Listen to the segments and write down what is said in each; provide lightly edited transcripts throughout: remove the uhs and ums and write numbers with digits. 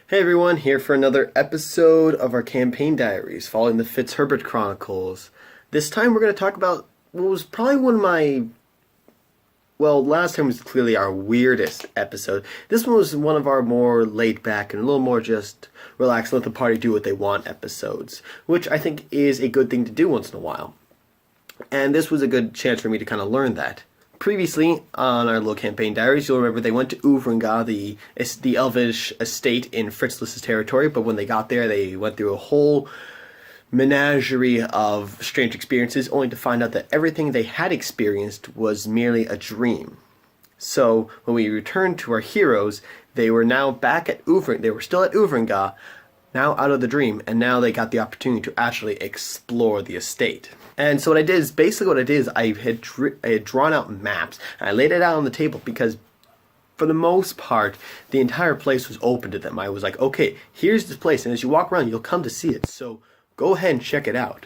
Hey everyone, here for another episode of our campaign diaries following the Fitzherbert Chronicles. This time we're going to talk about what was probably one of my... Well, last time was clearly our weirdest episode. This one was one of our more laid back and a little more just relax, let the party do what they want episodes, which I think is a good thing to do once in a while. And this was a good chance for me to kind of learn that. Previously, on our little campaign diaries, you'll remember they went to Oovrengah, the elvish estate in Fritzless's territory, but when they got there, they went through a whole menagerie of strange experiences, only to find out that everything they had experienced was merely a dream. So, when we returned to our heroes, they were now back at they were still at Oovrengah, now out of the dream, and now they got the opportunity to actually explore the estate. And so what I did is, I had drawn out maps, and I laid it out on the table because, for the most part, the entire place was open to them. I was like, okay, here's this place, and as you walk around, you'll come to see it, so go ahead and check it out.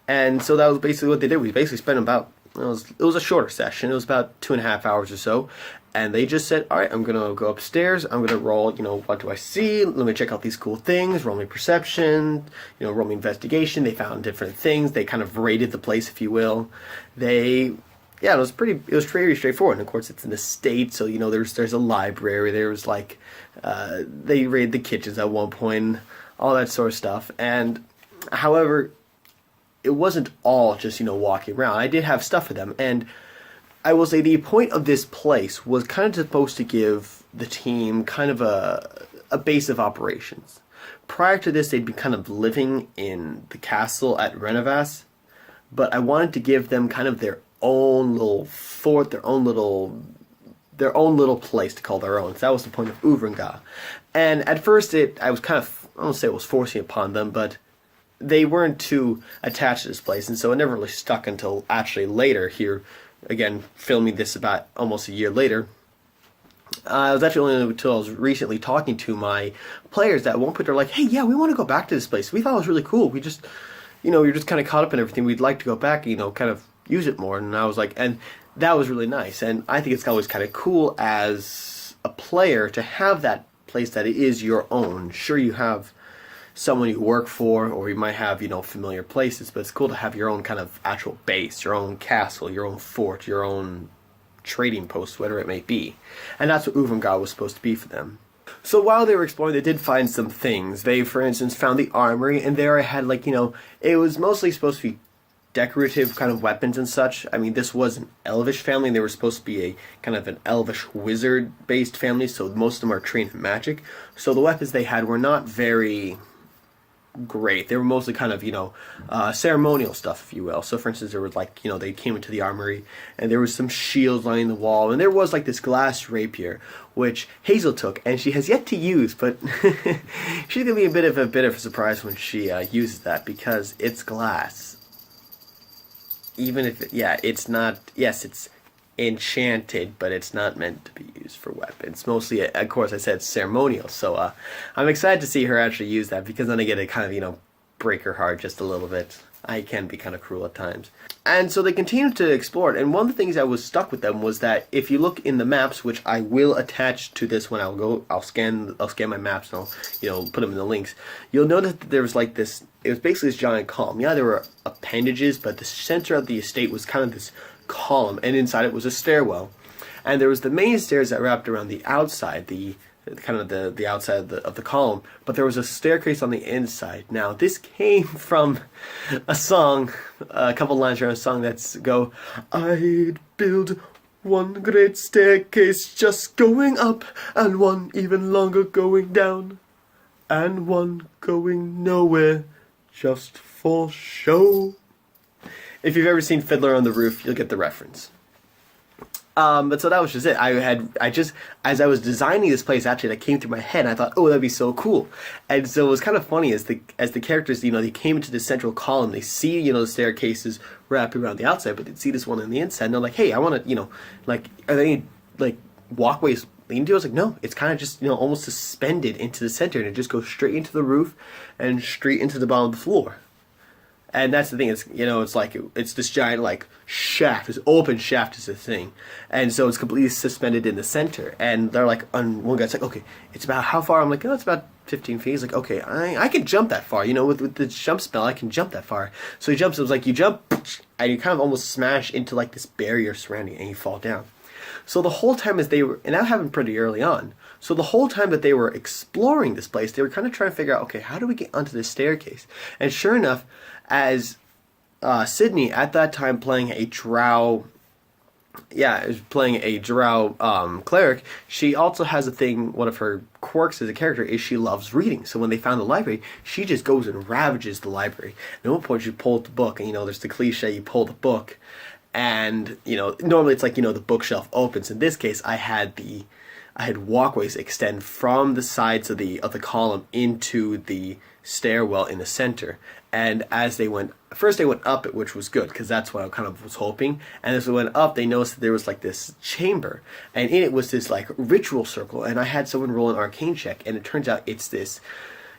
And so that was basically what they did. We basically spent about, it was a shorter session, it was about 2.5 hours or so, and they just said, alright, I'm going to go upstairs, I'm going to roll, what do I see, let me check out these cool things, roll me perception, roll me investigation. They found different things, they kind of raided the place, if you will. It was pretty straightforward, and of course it's an estate, so, there's a library, there was they raided the kitchens at one point, all that sort of stuff, and, however, it wasn't all just, walking around. I did have stuff for them, and I will say the point of this place was kind of supposed to give the team kind of a base of operations. Prior to this, they'd been kind of living in the castle at Oovrengah, but I wanted to give them kind of their own little fort, their own little place to call their own. So that was the point of Oovrengah. And at first, I won't say it was forcing upon them, but they weren't too attached to this place, and so it never really stuck until actually later here. Again, filming this about almost a year later. It was actually only until I was recently talking to my players that at one point they're like, hey, yeah, we want to go back to this place. We thought it was really cool. We just, you're just kind of caught up in everything. We'd like to go back, kind of use it more. And I was like, and that was really nice. And I think it's always kind of cool as a player to have that place that is your own. Sure, you have someone you work for, or you might have, familiar places, but it's cool to have your own kind of actual base, your own castle, your own fort, your own trading post, whatever it may be. And that's what Oovrengah was supposed to be for them. So while they were exploring, they did find some things. They, for instance, found the armory, and there I had, it was mostly supposed to be decorative kind of weapons and such. I mean, this was an elvish family, and they were supposed to be a kind of an elvish wizard-based family, so most of them are trained in magic. So the weapons they had were not very great. They were mostly kind of, ceremonial stuff, if you will. So, for instance, there was they came into the armory, and there was some shields lining the wall, and there was this glass rapier, which Hazel took, and she has yet to use, but she's gonna be a bit of a surprise when she uses that, because it's glass. Even if, it's not, yes, it's enchanted, but it's not meant to be used for weapons. Mostly, of course, I said ceremonial, so I'm excited to see her actually use that, because then I get to kind of, break her heart just a little bit. I can be kind of cruel at times. And so they continued to explore it, and one of the things that was stuck with them was that if you look in the maps, which I will attach to this when I'll scan my maps and I'll, put them in the links, you'll notice that there was this, it was basically this giant column. Yeah, there were appendages, but the center of the estate was kind of this column, and inside it was a stairwell, and there was the main stairs that wrapped around the outside, the outside of the column, but there was a staircase on the inside. Now this came from a song, a couple lines from a song that's go, I'd build one great staircase just going up, and one even longer going down, and one going nowhere just for show. If you've ever seen Fiddler on the Roof, you'll get the reference. But so that was just it. As I was designing this place, actually, that came through my head, and I thought, oh, that'd be so cool. And so it was kind of funny as the characters, they came into the central column, they see, the staircases wrapping around the outside, but they'd see this one on the inside, and they're like, hey, I want to, are there any, walkways leading to? I was like, no, it's kind of just, almost suspended into the center, and it just goes straight into the roof and straight into the bottom of the floor. And that's the thing. It's like it's this giant like shaft, this open shaft is the thing, and so it's completely suspended in the center. And they're like, on one guy's like, okay, it's about how far? I'm like, oh, it's about 15 feet. He's like, okay, I can jump that far. With the jump spell, I can jump that far. So he jumps. It was like you jump, and you kind of almost smash into like this barrier surrounding, and you fall down. So the whole time as they were, and that happened pretty early on. So the whole time that they were exploring this place, they were kind of trying to figure out, okay, how do we get onto this staircase? And sure enough, as Sydney at that time playing a drow, cleric, she also has a thing. One of her quirks as a character is she loves reading. So when they found the library, she just goes and ravages the library. At one point, she pulled the book, and there's the cliche: you pull the book, and normally it's like the bookshelf opens. In this case, I had walkways extend from the sides of the column into the stairwell in the center. And as they went up it, which was good because that's what I kind of was hoping. And as we went up, they noticed that there was like this chamber, and in it was this like ritual circle. And I had someone roll an arcane check, and it turns out it's this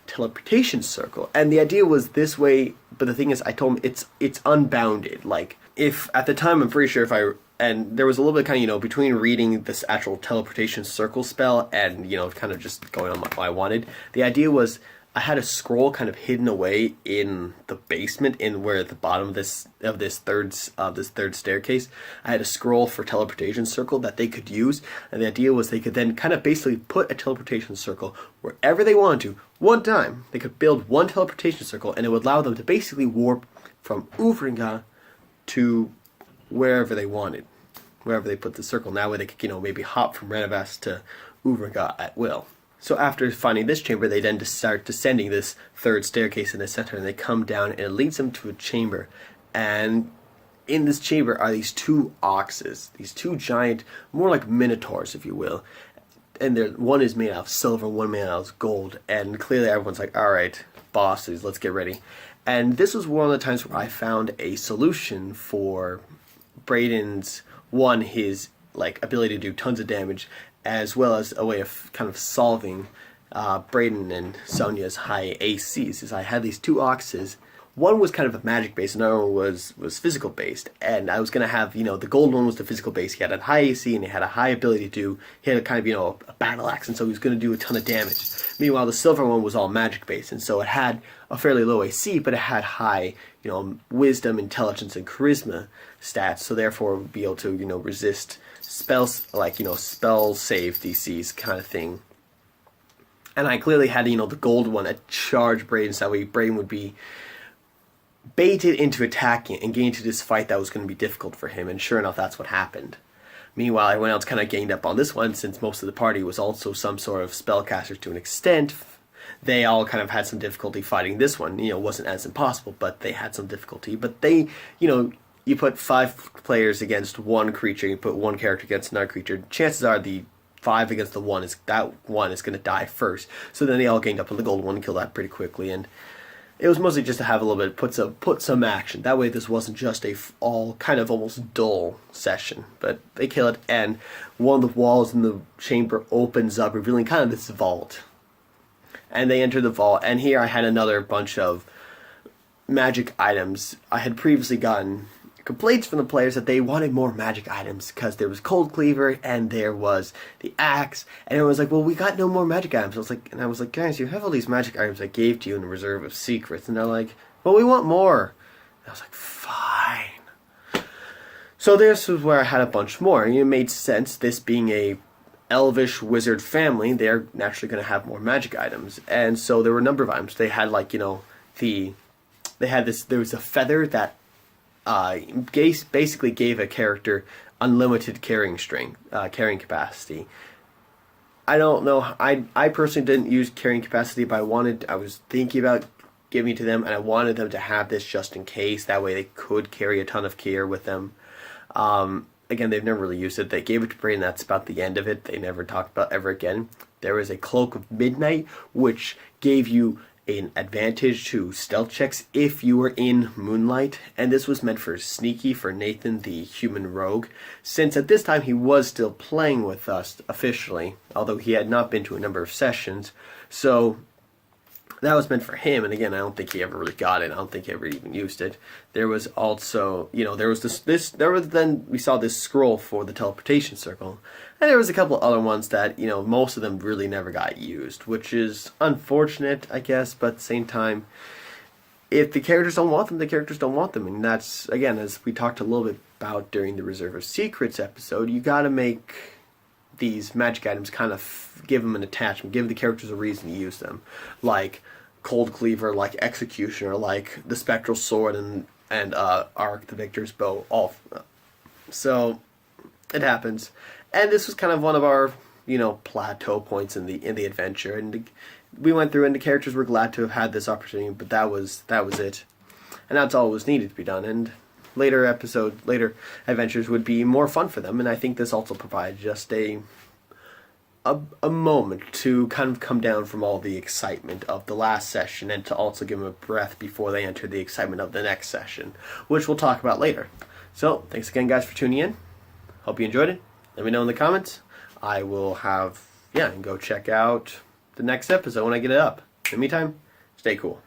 teleportation circle. And the idea was this way, but the thing is, I told him it's unbounded. Like, if at the time, I'm pretty sure and there was a little bit kind of, between reading this actual teleportation circle spell and, kind of just going on what I wanted. The idea was I had a scroll kind of hidden away in the basement, in where at the bottom of this third staircase, I had a scroll for teleportation circle that they could use. And the idea was they could then kind of basically put a teleportation circle wherever they wanted to. One time, they could build one teleportation circle, and it would allow them to basically warp from Oovrengah to wherever they wanted, wherever they put the circle. Now way they could, maybe hop from Renovast to Oovrengah at will. So after finding this chamber, they then start descending this third staircase in the center, and they come down, and it leads them to a chamber. And in this chamber are these two oxes, these two giant, more like minotaurs, if you will. And one is made out of silver, one made out of gold. And clearly everyone's like, all right, bosses, let's get ready. And this was one of the times where I found a solution for Brayden's, his ability to do tons of damage, as well as a way of kind of solving Brayden and Sonya's high ACs. Is I had these two oxes. One was kind of a magic based, another one was physical based. And I was going to have, the gold one was the physical base. He had a high AC and he had a high ability to do, he had a kind of, a battle axe, and so he was going to do a ton of damage. Meanwhile, the silver one was all magic based, and so it had a fairly low AC, but it had high, wisdom, intelligence, and charisma stats, so therefore it would be able to, resist spells, spell save DCs kind of thing. And I clearly had, the gold one that charged Brayden, so that way Brayden would be baited into attacking and getting into this fight that was going to be difficult for him, and sure enough, that's what happened. Meanwhile, everyone else kind of gained up on this one, since most of the party was also some sort of spellcaster to an extent. They all kind of had some difficulty fighting this one. It wasn't as impossible, but they had some difficulty. But they, you put 5 players against one creature, you put one character against another creature, chances are the 5 against the one is going to die first. So then they all gained up on the gold one and killed that pretty quickly, and it was mostly just to have a little bit, put some action. That way this wasn't just all kind of almost dull session. But they kill it, and one of the walls in the chamber opens up, revealing kind of this vault. And they enter the vault, and here I had another bunch of magic items. I had previously gotten complaints from the players that they wanted more magic items, because there was Cold Cleaver and there was the axe, and it was like, well, we got no more magic items. I was like, guys, you have all these magic items I gave to you in the Reserve of Secrets, and they're like, well, we want more. And I was like, fine. So this was where I had a bunch more, and it made sense, this being a elvish wizard family, they're naturally going to have more magic items. And so there were a number of items. They had there was a feather that basically gave a character unlimited carrying strength, carrying capacity. I don't know, I personally didn't use carrying capacity, but I was thinking about giving it to them, and I wanted them to have this just in case. That way they could carry a ton of gear with them. Again, they've never really used it. They gave it to Brayden, that's about the end of it. They never talked about ever again. There was a Cloak of Midnight, which gave you an advantage to stealth checks if you were in moonlight, and this was meant for Sneaky, for Nathan the human rogue, since at this time he was still playing with us officially, although he had not been to a number of sessions. So that was meant for him, and again, I don't think he ever really got it. I don't think he ever even used it. There was also, there was then we saw this scroll for the teleportation circle, and there was a couple other ones that, most of them really never got used, which is unfortunate, I guess, but at the same time, if the characters don't want them, the characters don't want them, and that's, again, as we talked a little bit about during the Reserve of Secrets episode, you gotta make these magic items kind of give them an attachment, give the characters a reason to use them, like Cold Cleaver, like Executioner, like the Spectral Sword, and Arc, the Victor's Bow. So it happens, and this was kind of one of our plateau points in the adventure, and we went through, and the characters were glad to have had this opportunity, but that was it, and that's all was needed to be done. And later adventures would be more fun for them, and I think this also provides just a moment to kind of come down from all the excitement of the last session, and to also give them a breath before they enter the excitement of the next session, which we'll talk about later. So, thanks again, guys, for tuning in. Hope you enjoyed it. Let me know in the comments. I will and go check out the next episode when I get it up. In the meantime, stay cool.